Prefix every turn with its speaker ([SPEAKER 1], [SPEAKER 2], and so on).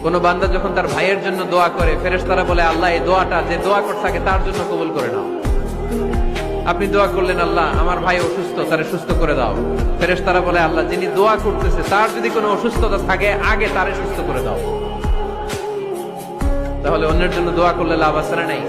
[SPEAKER 1] কোন বান্দা যখন তার ভাইয়ের জন্য দোয়া করে, ফেরেশতারা বলে আল্লাহ এই দোয়াটা যে দোয়া করতে থাকে তার জন্য কবুল করে নাও। আপনি দোয়া করলেন আল্লাহ আমার ভাই অসুস্থ, তারে সুস্থ করে দাও, ফেরেশতারা বলে আল্লাহ যিনি দোয়া করতেছে তার যদি কোনো অসুস্থতা থাকে আগে তারে সুস্থ করে দাও। তাহলে অন্যের জন্য দোয়া করলে লাভ আছে না নাই?